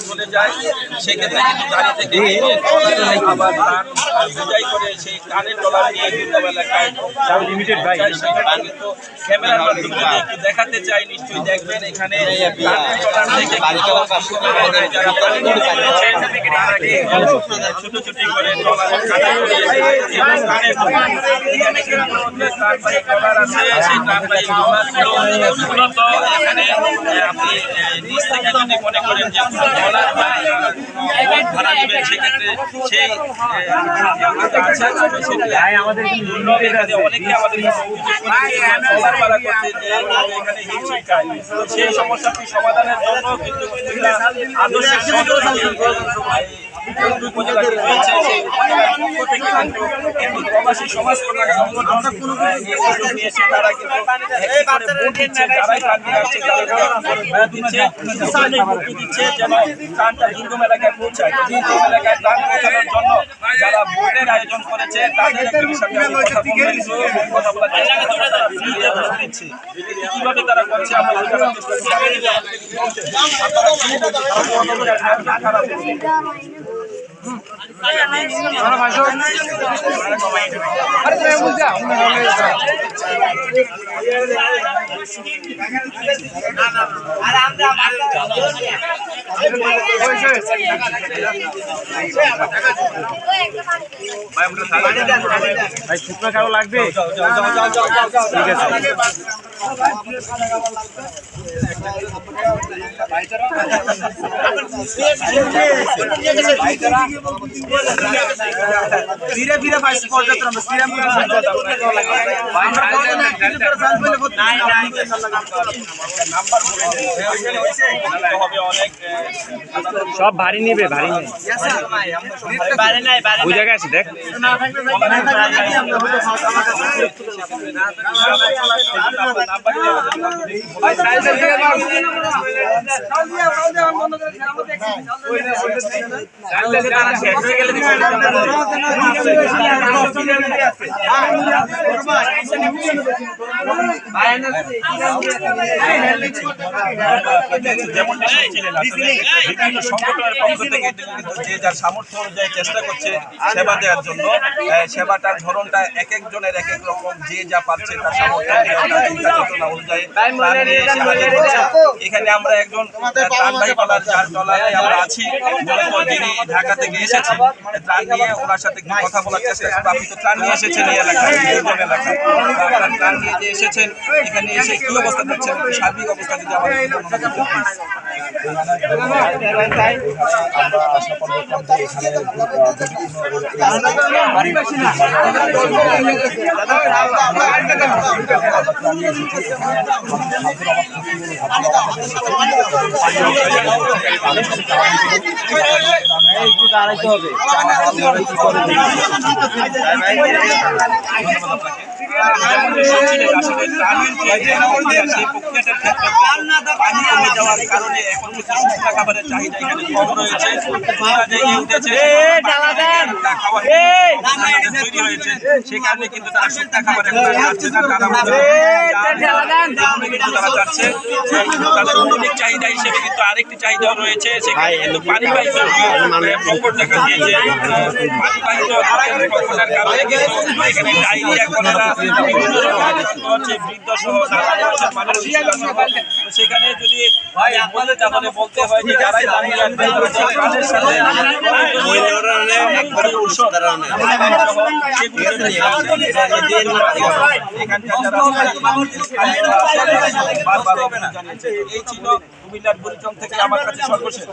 চলে যায়, সেক্ষেত্রে কিন্তু গাড়ি থেকে আবার বোঝাই করে সেই কানের ট্রলার নিয়ে দুর্গম এলাকায় লিমিটেড ভাই কিন্তু ক্যামেরার মাধ্যমে একটু দেখাতে চাই, নিশ্চয়ই দেখবেন এখানে ছুটোছুটি করে মূলত এখানে আপনি নিজ থেকে যদি মনে করেন যে ডলার ভাড়া নেবেন, সেক্ষেত্রে সেই অনেকে আমাদের ডলার ভাড়া করছে যে এখানে হিমশিম খায়। সেই সমস্যাটি সমাধানের জন্য কিন্তু আদর্শ উপজেলাটি রয়েছে, সেই উপজেলার পক্ষ থেকে কিন্তু প্রবাসী সমাজ কল্যাণ সংগঠন নিয়েছে। তারা কিন্তু যারাই ত্রাণ নিয়ে আসছে তাদেরকে দিচ্ছে যেন ত্রাণটা দুর্গম এলাকায় পৌঁছায়। দুর্গম এলাকায় ত্রাণ পৌঁছানোর জন্য যারা বোর্ডের আয়োজন করেছে তাদের কথা বলা দিচ্ছে কিভাবে তারা করছে আমরা জানার চেষ্টা করি। ভাই শুকনো কারো লাগবে? ঠিক আছে। ধীরে ধীরে সব ভারী নিবে, ভারী নেই ওই জায়গায় আছে দেখ। বিভিন্ন সংগঠনের পক্ষ থেকে যে যার সামর্থ্য অনুযায়ী চেষ্টা করছে সেবা দেওয়ার জন্য। সেবাটার ধরনটা এক একজনের এক এক রকম, যে যা পাচ্ছে তার সামর্থ্য অনুযায়ী। এখানে আমরা একজন ত্রাণবাহীপালার যার ট্রলারে আমরা আছি, যিনি ঢাকা থেকে এসেছেন ত্রাণ নিয়ে, ওনার সাথে কথা বলার চেষ্টা করবো। আপনি তো ত্রাণ নিয়ে এসেছেন এই এলাকায়, দুর্গম এলাকায়, আপনার ত্রাণ নিয়ে যে এসেছেন এখানে এসে কি অবস্থা দেখছেন, সার্বিক অবস্থা যদি আমাদের একটু দাঁড়াইতে হবে। যাওয়ার কারণে এখন শুকনা খাবারের চাহিদা এখানে কম রয়েছে, তৈরি হয়েছে, সে কারণে কিন্তু তারা শুকনা খাবার এখন খাচ্ছে না। তারা চাচ্ছে তাদের অন্যদিক চাহিদা হিসেবে কিন্তু আরেকটি চাহিদাও রয়েছে, সেখানে কিন্তু পানিবাহিত প্রকট দেখা দিয়েছে। পানিবাহিত প্রকটের কারণে কিন্তু এখানে ডায়রিয়া, কলেরা, বিভিন্ন রকমের হচ্ছে বৃদ্ধ সহ মানুষ। সেখানে যদি তাহলে বলতে হয় যে যারাই দাঁড়িয়ে তাদের সাথে এই ছিল কুমিল্লার বুড়িচং থেকে আমার কাছে সর্বশেষ।